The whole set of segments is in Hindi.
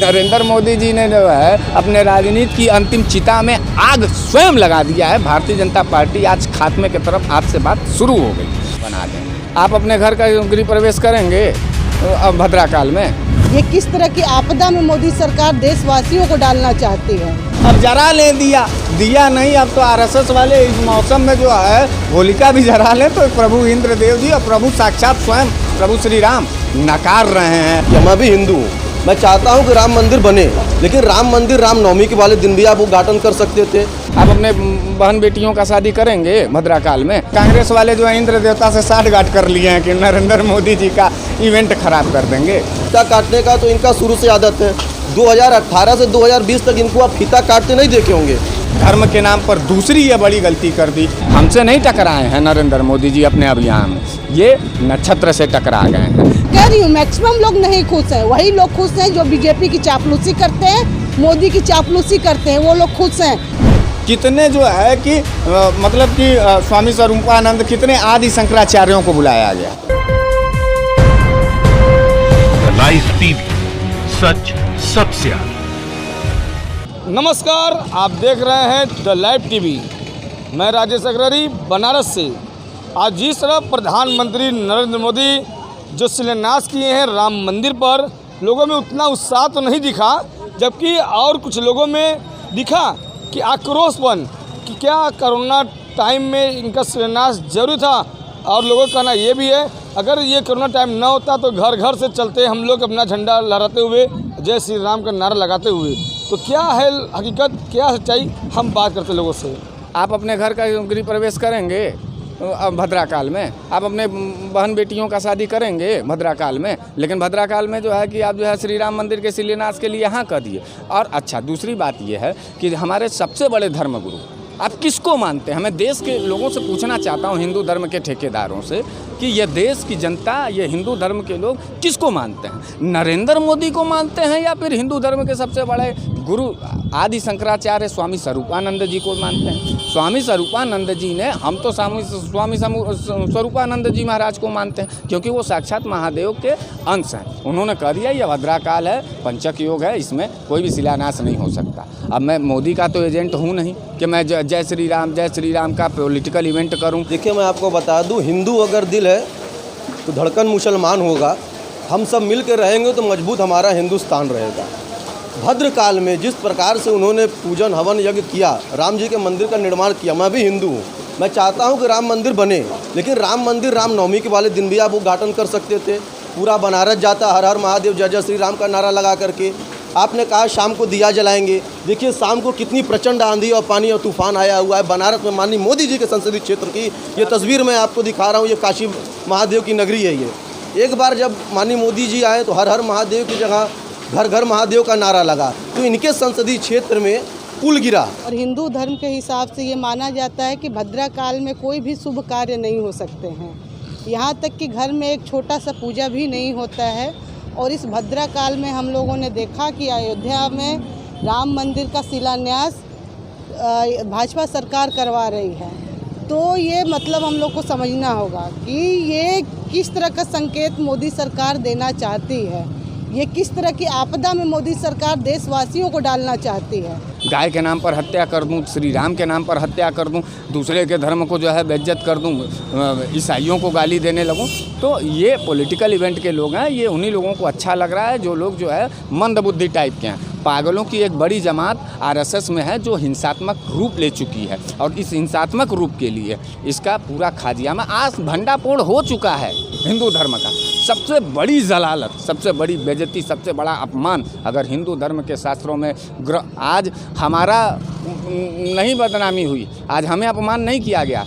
नरेंद्र मोदी जी ने जो है अपने राजनीति की अंतिम चिता में आग स्वयं लगा दिया है। भारतीय जनता पार्टी आज खात्मे की तरफ आज से बात शुरू हो गई। बना दें आप अपने घर का गृह प्रवेश करेंगे अब भद्रा काल में। ये किस तरह की आपदा में मोदी सरकार देशवासियों को डालना चाहती है। अब जरा ले दिया नहीं। अब तो आरएसएस वाले इस मौसम में जो है होलिका भी जरा ले तो प्रभु इंद्रदेव जी और प्रभु साक्षात स्वयं प्रभु श्री राम नकार रहे हैं। मैं भी हिंदू हूँ, मैं चाहता हूँ कि राम मंदिर बने, लेकिन राम मंदिर रामनवमी के वाले दिन भी आप उद्घाटन कर सकते थे। आप अपने बहन बेटियों का शादी करेंगे भद्रा काल में। कांग्रेस वाले जो है इंद्र देवता से साठगांठ कर लिए हैं कि नरेंद्र मोदी जी का इवेंट खराब कर देंगे। फीता काटने का तो इनका शुरू से आदत है। 2018 से 2020 तक इनको आप फीता काटते नहीं देखे होंगे। धर्म के नाम पर दूसरी ये बड़ी गलती कर दी। हमसे नहीं टकराए हैं नरेंद्र मोदी जी अपने अभियान में, ये नक्षत्र से टकरा गए हैं। कह रही हूँ मैक्सिमम लोग नहीं खुश हैं। वही लोग खुश हैं जो बीजेपी की चापलूसी करते हैं, मोदी की चापलूसी करते हैं, वो लोग खुश हैं। कितने जो है कि मतलब कि स्वामी स्वरूपानंद कितने आदि शंकराचार्यों को बुलाया गया। लाइव टीवी, सच सबसे आगे। नमस्कार, आप देख रहे हैं द लाइव टीवी। मैं राजेश अग्रवाल बनारस से। आज जिस तरह प्रधानमंत्री नरेंद्र मोदी जो शिलान्यास किए हैं राम मंदिर पर, लोगों में उतना उत्साह तो नहीं दिखा, जबकि और कुछ लोगों में दिखा कि आक्रोशपन कि क्या कोरोना टाइम में इनका शिलान्यास जरूरी था। और लोगों का कहना ये भी है अगर ये कोरोना टाइम ना होता तो घर घर से चलते हम लोग अपना झंडा लहराते हुए जय श्री राम का नारा लगाते हुए। तो क्या है हकीकत, क्या सच्चाई, हम बात करते लोगों से। आप अपने घर का गृह प्रवेश करेंगे अब भद्रा काल में। आप अपने बहन बेटियों का शादी करेंगे भद्रा काल में। लेकिन भद्रा काल में जो है कि आप जो है श्री राम मंदिर के शिलान्यास के लिए यहाँ कर दिए। और अच्छा दूसरी बात ये है कि हमारे सबसे बड़े धर्मगुरु आप किसको मानते हैं? मैं देश के लोगों से पूछना चाहता हूँ, हिंदू धर्म के ठेकेदारों से, कि ये देश की जनता, ये हिंदू धर्म के लोग किसको मानते हैं? नरेंद्र मोदी को मानते हैं या फिर हिंदू धर्म के सबसे बड़े गुरु आदि शंकराचार्य स्वामी स्वरूपानंद जी को मानते हैं? स्वामी स्वरूपानंद जी ने, हम तो स्वामी स्वरूपानंद जी महाराज को मानते हैं क्योंकि वो साक्षात महादेव के अंश हैं। उन्होंने कह दिया ये भद्रा काल है, पंचक योग है, इसमें कोई भी शिलान्यास नहीं हो सकता। अब मैं मोदी का तो एजेंट हूँ नहीं कि मैं जय श्री राम का पॉलिटिकल इवेंट करूं। देखिए, मैं आपको बता दूं, हिंदू अगर दिल है तो धड़कन मुसलमान होगा। हम सब मिल के रहेंगे तो मजबूत हमारा हिंदुस्तान रहेगा। भद्र काल में जिस प्रकार से उन्होंने पूजन हवन यज्ञ किया, राम जी के मंदिर का निर्माण किया, मैं भी हिंदू हूँ, मैं चाहता हूँ कि राम मंदिर बने, लेकिन राम मंदिर रामनवमी के वाले दिन भी आप उद्घाटन कर सकते थे। पूरा बनारस जाता हर हर महादेव जय जय श्री राम का नारा लगा करके। आपने कहा शाम को दिया जलाएंगे। देखिए शाम को कितनी प्रचंड आंधी और पानी और तूफान आया हुआ है बनारस में। माननीय मोदी जी के संसदीय क्षेत्र की ये तस्वीर मैं आपको दिखा रहा हूँ। ये काशी महादेव की नगरी है। ये एक बार जब माननीय मोदी जी आए तो हर हर महादेव की जगह घर घर महादेव का नारा लगा, तो इनके संसदीय क्षेत्र में पुल गिरा। और हिंदू धर्म के हिसाब से ये माना जाता है कि भद्रा काल में कोई भी शुभ कार्य नहीं हो सकते हैं। यहाँ तक कि घर में एक छोटा सा पूजा भी नहीं होता है। और इस भद्रा काल में हम लोगों ने देखा कि अयोध्या में राम मंदिर का शिलान्यास भाजपा सरकार करवा रही है। तो ये मतलब हम लोग को समझना होगा कि ये किस तरह का संकेत मोदी सरकार देना चाहती है। ये किस तरह की आपदा में मोदी सरकार देशवासियों को डालना चाहती है। गाय के नाम पर हत्या कर दूं, श्री राम के नाम पर हत्या कर दूं, दूसरे के धर्म को जो है बेइज्जत कर दूं, ईसाइयों को गाली देने लगूं। तो ये पॉलिटिकल इवेंट के लोग हैं। ये उन्हीं लोगों को अच्छा लग रहा है जो लोग जो है मंदबुद्धि टाइप के हैं। पागलों की एक बड़ी जमात आरएसएस में है जो हिंसात्मक रूप ले चुकी है। और इस हिंसात्मक रूप के लिए इसका पूरा खाजिया में आज भंडाफोड़ हो चुका है। हिंदू धर्म का सबसे बड़ी जलालत, सबसे बड़ी बेइज्जती, सबसे बड़ा अपमान अगर हिंदू धर्म के शास्त्रों में आज हमारा नहीं बदनामी हुई, आज हमें अपमान नहीं किया गया,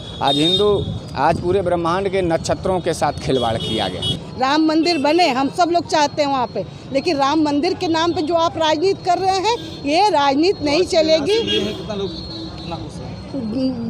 आज पूरे ब्रह्मांड के नक्षत्रों के साथ खिलवाड़ किया गया। राम मंदिर बने, हम सब लोग चाहते हैं वहाँ पे, लेकिन राम मंदिर के नाम पे जो आप राजनीति कर रहे हैं, ये राजनीति नहीं चलेगी।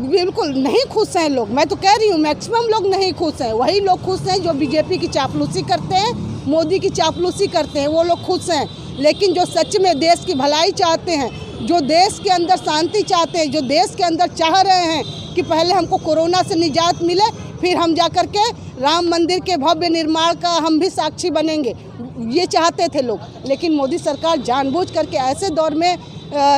बिल्कुल नहीं खुश हैं लोग। मैं तो कह रही हूँ मैक्सिमम लोग नहीं खुश हैं। वही लोग खुश हैं जो बीजेपी की चापलूसी करते हैं, मोदी की चापलूसी करते हैं, वो लोग खुश हैं। लेकिन जो सच में देश की भलाई चाहते हैं, जो देश के अंदर शांति चाहते हैं, जो देश के अंदर चाह रहे हैं कि पहले हमको कोरोना से निजात मिले, फिर हम जा कर के राम मंदिर के भव्य निर्माण का हम भी साक्षी बनेंगे, ये चाहते थे लोग, लेकिन मोदी सरकार जानबूझ करके ऐसे दौर में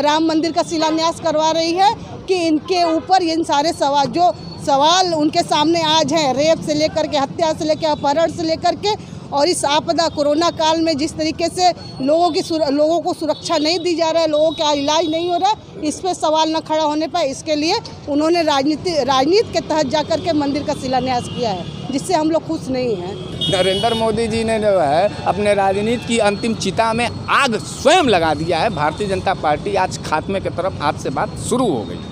राम मंदिर का शिलान्यास करवा रही है कि इनके ऊपर इन सारे सवाल उनके सामने आज हैं, रेप से लेकर के, हत्या से लेकर, अपहरण से लेकर के, और इस आपदा कोरोना काल में जिस तरीके से लोगों को सुरक्षा नहीं दी जा रहा है, लोगों का इलाज नहीं हो रहा है, इस पे सवाल न खड़ा होने पाए, इसके लिए उन्होंने राजनीति के तहत जाकर के मंदिर का शिलान्यास किया है, जिससे हम लोग खुश नहीं हैं। नरेंद्र मोदी जी ने जो है अपने राजनीति की अंतिम चिता में आग स्वयं लगा दिया है। भारतीय जनता पार्टी आज खात्मे की तरफ आज से बात शुरू हो गई।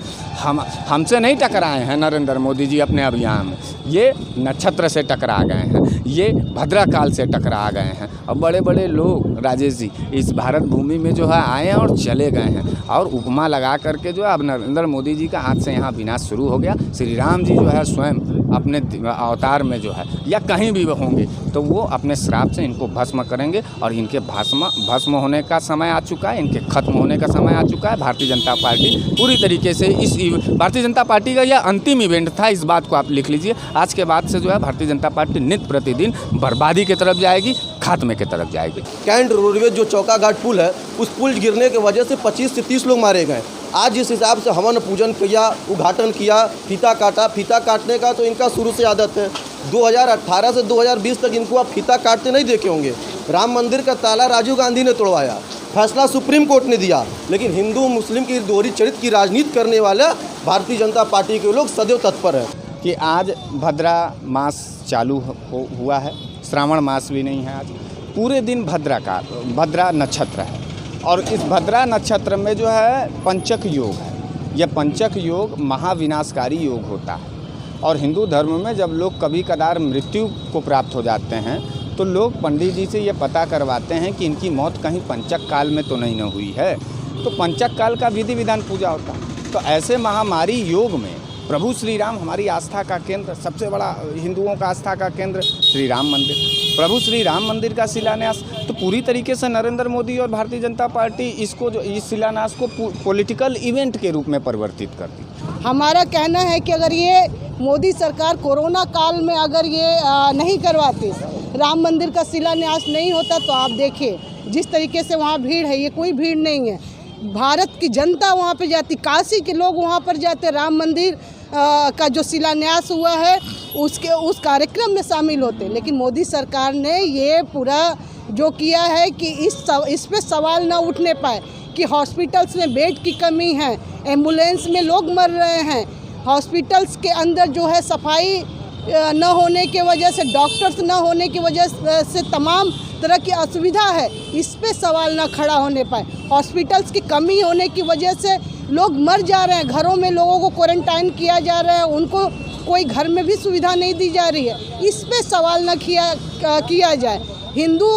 हमसे नहीं टकराए हैं नरेंद्र मोदी जी अपने अभियान में, ये नक्षत्र से टकरा गए हैं, ये भद्रा काल से टकरा गए हैं। और बड़े बड़े लोग राजेश जी इस भारत भूमि में जो है आए हैं और चले गए हैं, और उपमा लगा करके जो है अब नरेंद्र मोदी जी का आज से यहाँ विनाश शुरू हो गया। श्री राम जी जो है स्वयं अपने अवतार में जो है या कहीं भी होंगे तो वो अपने श्राप से इनको भस्म करेंगे, और इनके भस्म होने का समय आ चुका है, इनके खत्म होने का समय आ चुका है। भारतीय जनता पार्टी पूरी तरीके से भारतीय जनता पार्टी का यह अंतिम इवेंट था, इस बात को आप लिख लीजिए। आज के बाद से जो है भारतीय जनता पार्टी नित्य प्रतिदिन बर्बादी की तरफ जाएगी, खात्मे की तरफ जाएगी। कैंट रोडवेज जो चौका घाट पुल है, उस पुल गिरने की वजह से 25 से 30 लोग मारे गए। आज जिस हिसाब से हवन पूजन किया, उद्घाटन किया, फीता काटा, फीता काटने का तो इनका शुरू से आदत है। 2018 से 2020 तक इनको आप फीता काटते नहीं देखे होंगे। राम मंदिर का ताला राजीव गांधी ने तोड़वाया, फैसला सुप्रीम कोर्ट ने दिया, लेकिन हिंदू मुस्लिम की दोहरी चरित्र की राजनीति करने वाला भारतीय जनता पार्टी के लोग सदैव तत्पर हैं। कि आज भद्रा मास चालू हुआ है, श्रावण मास भी नहीं है, आज पूरे दिन भद्रा नक्षत्र है, और इस भद्रा नक्षत्र में जो है पंचक योग है। यह पंचक योग महाविनाशकारी योग होता है, और हिंदू धर्म में जब लोग कभी कदार मृत्यु को प्राप्त हो जाते हैं तो लोग पंडित जी से ये पता करवाते हैं कि इनकी मौत कहीं पंचक काल में तो नहीं न हुई है, तो पंचक काल का विधि विधान पूजा होता है। तो ऐसे महामारी योग में प्रभु श्री राम हमारी आस्था का केंद्र, सबसे बड़ा हिंदुओं का आस्था का केंद्र श्री राम मंदिर, प्रभु श्री राम मंदिर का शिलान्यास, तो पूरी तरीके से नरेंद्र मोदी और भारतीय जनता पार्टी इसको जो इस शिलान्यास को पॉलिटिकल इवेंट के रूप में परिवर्तित कर दी। हमारा कहना है कि अगर ये मोदी सरकार कोरोना काल में अगर ये नहीं करवाती, राम मंदिर का शिलान्यास नहीं होता, तो आप देखिए जिस तरीके से वहाँ भीड़ है, ये कोई भीड़ नहीं है, भारत की जनता वहाँ पे जाती, काशी के लोग वहाँ पर जाते, राम मंदिर का जो शिलान्यास हुआ है उस कार्यक्रम में शामिल होते। लेकिन मोदी सरकार ने ये पूरा जो किया है कि इस पे सवाल ना उठने पाए कि हॉस्पिटल्स में बेड की कमी है, एम्बुलेंस में लोग मर रहे हैं, हॉस्पिटल्स के अंदर जो है सफाई न होने की वजह से, डॉक्टर्स न होने की वजह से तमाम तरह की असुविधा है, इस पे सवाल न खड़ा होने पाए। हॉस्पिटल्स की कमी होने की वजह से लोग मर जा रहे हैं, घरों में लोगों को क्वारंटाइन किया जा रहा है, उनको कोई घर में भी सुविधा नहीं दी जा रही है, इस पे सवाल न किया जाए। हिंदू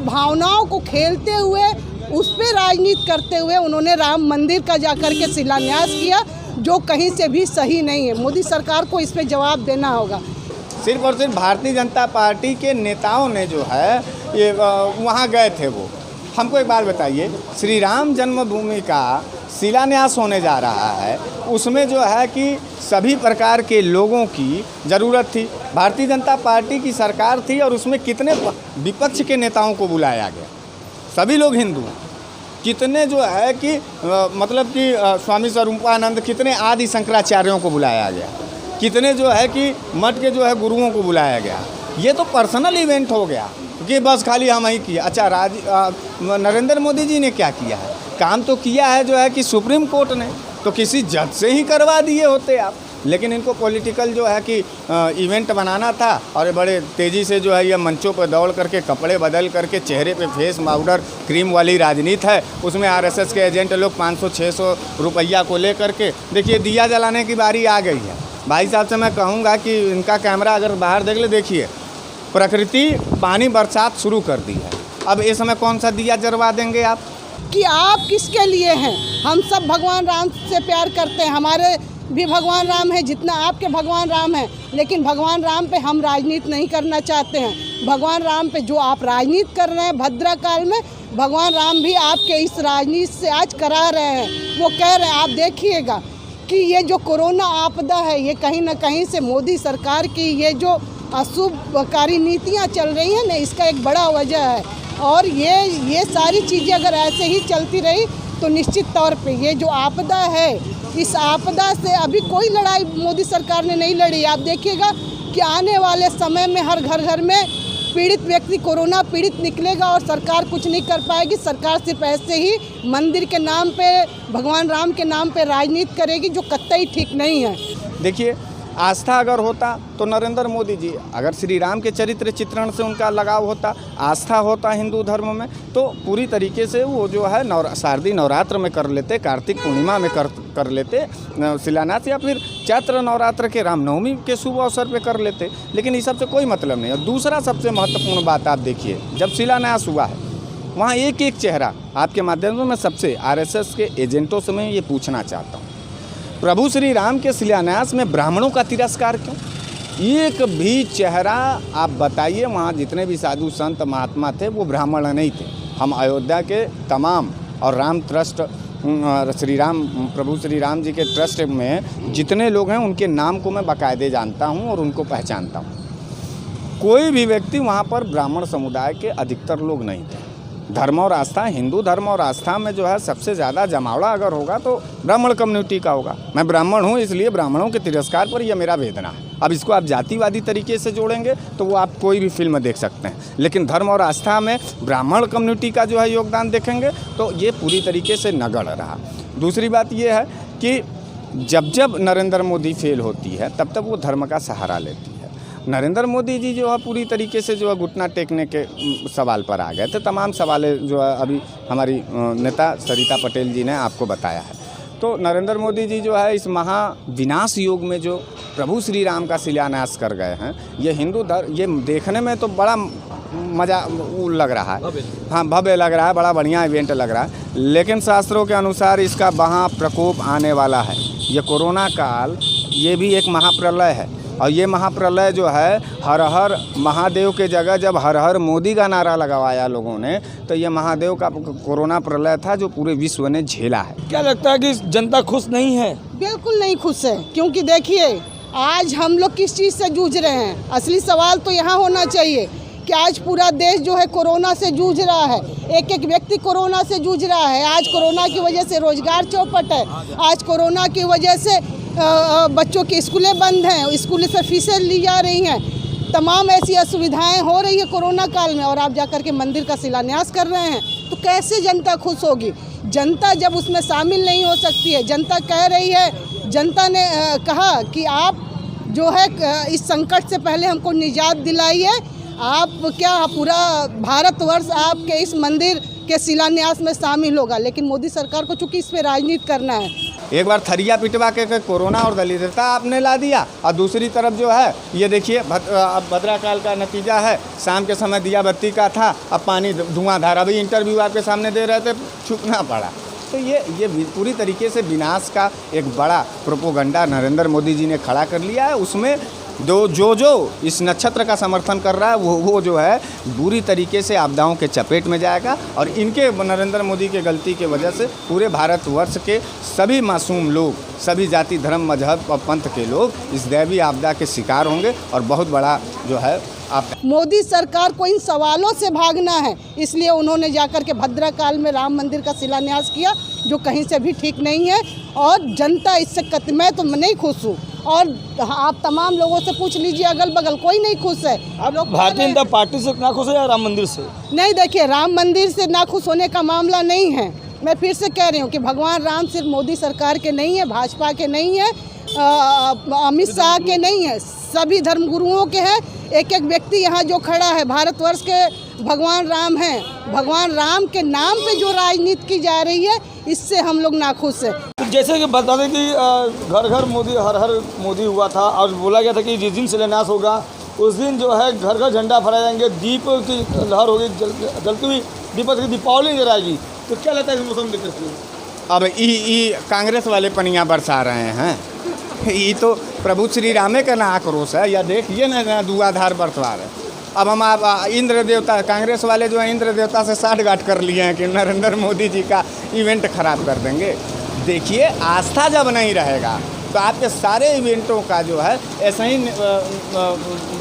भावनाओं को खेलते हुए, उस पे राजनीति करते हुए उन्होंने राम मंदिर का जाकर के शिलान्यास किया, जो कहीं से भी सही नहीं है। मोदी सरकार को इस पे जवाब देना होगा। सिर्फ और सिर्फ भारतीय जनता पार्टी के नेताओं ने जो है ये वहाँ गए थे। वो हमको एक बात बताइए, श्री राम जन्मभूमि का शिलान्यास होने जा रहा है, उसमें जो है कि सभी प्रकार के लोगों की ज़रूरत थी, भारतीय जनता पार्टी की सरकार थी, और उसमें कितने विपक्ष के नेताओं को बुलाया गया, सभी लोग हिंदू, कितने जो है कि मतलब कि स्वामी स्वरूपानंद, कितने आदि शंकराचार्यों को बुलाया गया, कितने जो है कि मठ के जो है गुरुओं को बुलाया गया। ये तो पर्सनल इवेंट हो गया कि बस खाली हम ही किया। अच्छा, नरेंद्र मोदी जी ने क्या किया है? काम तो किया है जो है कि सुप्रीम कोर्ट ने, तो किसी जज से ही करवा दिए होते आप, लेकिन इनको पॉलिटिकल जो है कि इवेंट बनाना था, और ये बड़े तेज़ी से जो है ये मंचों पर दौड़ करके, कपड़े बदल करके, चेहरे पे फेस पाउडर क्रीम वाली राजनीति है। उसमें आरएसएस के एजेंट लोग 500-600 रुपया को ले करके, देखिए दिया जलाने की बारी आ गई है। भाई साहब से मैं कहूँगा कि इनका कैमरा अगर बाहर देख ले, देखिए प्रकृति पानी बरसात शुरू कर दी है। अब इस समय कौन सा दिया जलवा देंगे आप? कि आप किसके लिए हैं? हम सब भगवान राम से प्यार करते हैं, हमारे भी भगवान राम है जितना आपके भगवान राम है, लेकिन भगवान राम पे हम राजनीति नहीं करना चाहते हैं। भगवान राम पे जो आप राजनीति कर रहे हैं भद्रा काल में, भगवान राम भी आपके इस राजनीति से आज करा रहे हैं। वो कह रहे हैं, आप देखिएगा कि ये जो कोरोना आपदा है, ये कहीं ना कहीं से मोदी सरकार की ये जो अशुभकारी नीतियाँ चल रही हैं ना, इसका एक बड़ा वजह है। और ये सारी चीज़ें अगर ऐसे ही चलती रही तो निश्चित तौर पे ये जो आपदा है, इस आपदा से अभी कोई लड़ाई मोदी सरकार ने नहीं लड़ी। आप देखिएगा कि आने वाले समय में हर घर में पीड़ित व्यक्ति कोरोना पीड़ित निकलेगा और सरकार कुछ नहीं कर पाएगी। सरकार सिर्फ ऐसे ही मंदिर के नाम पे, भगवान राम के नाम पे राजनीति करेगी, जो कतई ठीक नहीं है। देखिए, आस्था अगर होता तो नरेंद्र मोदी जी, अगर श्री राम के चरित्र चित्रण से उनका लगाव होता, आस्था होता हिंदू धर्म में, तो पूरी तरीके से वो जो है शारदीय नवरात्र में कर लेते, कार्तिक पूर्णिमा में कर लेते शिलान्यास, या फिर चैत्र नवरात्र के रामनवमी के शुभ अवसर पे कर लेते। लेकिन इस सब से कोई मतलब नहीं। और दूसरा सबसे महत्वपूर्ण बात आप देखिए, जब शिलान्यास हुआ है वहाँ एक एक चेहरा, आपके माध्यम से मैं सबसे RSS के एजेंटों से मैं ये पूछना चाहता हूँ, प्रभु श्री राम के शिलान्यास में ब्राह्मणों का तिरस्कार क्यों? एक भी चेहरा आप बताइए, वहाँ जितने भी साधु संत महात्मा थे वो ब्राह्मण नहीं थे। हम अयोध्या के तमाम और राम ट्रस्ट, प्रभु श्री राम जी के ट्रस्ट में जितने लोग हैं उनके नाम को मैं बाकायदे जानता हूँ और उनको पहचानता हूँ। कोई भी व्यक्ति वहाँ पर ब्राह्मण समुदाय के अधिकतर लोग नहीं थे। धर्म और आस्था, हिंदू धर्म और आस्था में जो है सबसे ज़्यादा जमावड़ा अगर होगा तो ब्राह्मण कम्युनिटी का होगा। मैं ब्राह्मण हूँ, इसलिए ब्राह्मणों के तिरस्कार पर यह मेरा वेदना है। अब इसको आप जातिवादी तरीके से जोड़ेंगे तो वो आप कोई भी फिल्म देख सकते हैं, लेकिन धर्म और आस्था में ब्राह्मण कम्युनिटी का जो है योगदान देखेंगे तो ये पूरी तरीके से नगण्य रहा। दूसरी बात ये है कि जब नरेंद्र मोदी फेल होती है तब तक वो धर्म का सहारा लेती है। नरेंद्र मोदी जी जो है पूरी तरीके से जो है घुटना टेकने के सवाल पर आ गए थे। तमाम सवालें जो है अभी हमारी नेता सरिता पटेल जी ने आपको बताया है। तो नरेंद्र मोदी जी जो है इस महाविनाश योग में जो प्रभु श्री राम का शिलान्यास कर गए हैं, ये हिंदू धर्म, ये देखने में तो बड़ा मज़ा लग रहा है, हाँ भव्य लग रहा है, बड़ा बढ़िया इवेंट लग रहा है, लेकिन शास्त्रों के अनुसार इसका महा प्रकोप आने वाला है। ये कोरोना काल, ये भी एक महाप्रलय है। और ये महाप्रलय जो है, हर हर महादेव के जगह जब हर हर मोदी का नारा लगवाया लोगों ने, तो ये महादेव का कोरोना प्रलय था जो पूरे विश्व ने झेला है। क्या लगता है कि जनता खुश नहीं है? बिल्कुल नहीं खुश है, क्योंकि देखिए आज हम लोग किस चीज़ से जूझ रहे हैं। असली सवाल तो यहाँ होना चाहिए कि आज पूरा देश जो है कोरोना से जूझ रहा है, एक एक व्यक्ति कोरोना से जूझ रहा है। आज कोरोना की वजह से रोजगार चौपट है, आज कोरोना की वजह से बच्चों की स्कूलें बंद हैं, स्कूल से फीसें ली जा रही हैं, तमाम ऐसी असुविधाएं हो रही है कोरोना काल में, और आप जाकर के मंदिर का शिलान्यास कर रहे हैं, तो कैसे जनता खुश होगी? जनता जब उसमें शामिल नहीं हो सकती है। जनता कह रही है, जनता ने कहा कि आप जो है इस संकट से पहले हमको निजात दिलाइए। आप क्या पूरा भारतवर्ष आपके इस मंदिर के शिलान्यास में शामिल होगा, लेकिन मोदी सरकार को चूंकि इस पे राजनीति करना है, एक बार थरिया पिटवा के कोरोना और दलितता आपने ला दिया, और दूसरी तरफ जो है ये देखिए भद्रा काल का नतीजा है। शाम के समय दिया बत्ती का था, अब पानी धुआंधार। अभी इंटरव्यू आपके सामने दे रहे थे, छुपना पड़ा। तो ये पूरी तरीके से विनाश का एक बड़ा प्रोपोगंडा नरेंद्र मोदी जी ने खड़ा कर लिया है। उसमें जो इस नक्षत्र का समर्थन कर रहा है वो जो है बुरी तरीके से आपदाओं के चपेट में जाएगा, और इनके नरेंद्र मोदी के गलती के वजह से पूरे भारतवर्ष के सभी मासूम लोग, सभी जाति धर्म मजहब और पंथ के लोग इस दैवीय आपदा के शिकार होंगे, और बहुत बड़ा जो है मोदी सरकार को इन सवालों से भागना है, इसलिए उन्होंने जाकर के भद्रा काल में राम मंदिर का शिलान्यास किया, जो कहीं से भी ठीक नहीं है। और जनता इससे मैं तो नहीं खुश हूँ, और आप तमाम लोगों से पूछ लीजिए, अगल बगल कोई नहीं खुश है। आप लोग भारतीय जनता पार्टी से ना खुश है या राम मंदिर से? नहीं, देखिए राम मंदिर से ना खुश होने का मामला नहीं है। मैं फिर से कह रही हूँ कि भगवान राम सिर्फ मोदी सरकार के नहीं है, भाजपा के नहीं है, अमित शाह के नहीं है, सभी धर्मगुरुओं के हैं। एक एक व्यक्ति यहाँ जो खड़ा है भारतवर्ष के भगवान राम हैं। भगवान राम के नाम पे जो राजनीति की जा रही है, इससे हम लोग नाखुश हैं। तो जैसे कि बता दें कि घर घर मोदी, हर हर मोदी हुआ था, और बोला गया था कि जिस दिन शिलान्यास होगा उस दिन जो है घर घर झंडा फहराए जाएंगे, दीप की लहर होगी, जलती हुई दीपक की दीपावली नजर आएगी। तो क्या लगता है इस मौसम में? अब कांग्रेस वाले पनिया बरसा रहे हैं। ये तो प्रभु श्री रामे का ना आक्रोश है, या देखिए ना धुआंधार बरतवार है। अब हम आप इंद्र देवता, कांग्रेस वाले जो है इंद्र देवता से साठगांठ कर लिए हैं कि नरेंद्र मोदी जी का इवेंट खराब कर देंगे। देखिए, आस्था जब नहीं रहेगा तो आपके सारे इवेंटों का जो है ऐसा ही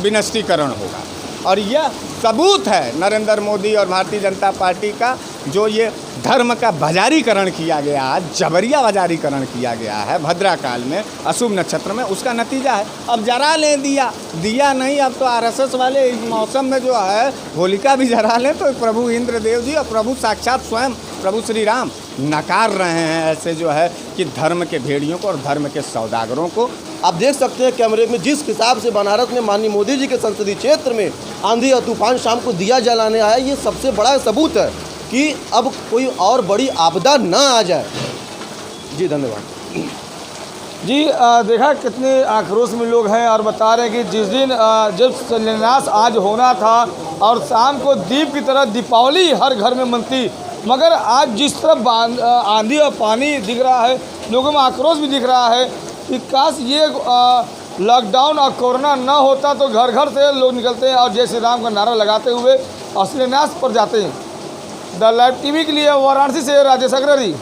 विनष्टीकरण होगा, और यह सबूत है नरेंद्र मोदी और भारतीय जनता पार्टी का, जो ये धर्म का बाजारीकरण किया गया है, जबरिया बाजारीकरण किया गया है भद्रा काल में, अशुभ नक्षत्र में, उसका नतीजा है। अब जरा लें दिया नहीं, अब तो आरएसएस वाले इस मौसम में जो है होलिका भी जरा लें, तो प्रभु इंद्रदेव जी और प्रभु साक्षात स्वयं प्रभु श्री राम नकार रहे हैं ऐसे जो है कि धर्म के भेड़ियों को और धर्म के सौदागरों को। आप देख सकते हैं कैमरे में जिस हिसाब से बनारस में माननीय मोदी जी के संसदीय क्षेत्र में आंधी और तूफान शाम को दिया जलाने आया, ये सबसे बड़ा सबूत है कि अब कोई और बड़ी आपदा ना आ जाए। जी धन्यवाद। जी देखा कितने आक्रोश में लोग हैं और बता रहे हैं कि जिस दिन जब शिलान्यास आज होना था और शाम को दीप की तरह दीपावली हर घर में मनती, मगर आज जिस तरह आंधी और पानी दिख रहा है, लोगों में आक्रोश भी दिख रहा है कि काश ये लॉकडाउन और कोरोना न होता तो घर घर से लोग निकलते हैं और जय श्री राम का नारा लगाते हुए और शिलान्यास पर जाते हैं। द लाइव टीवी के लिए वाराणसी से राजेश अग्रवाल।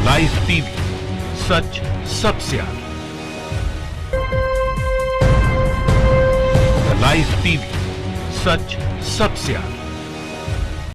लाइव टीवी, सच सबसे आगे। लाइव टीवी, सच सबसे आगे।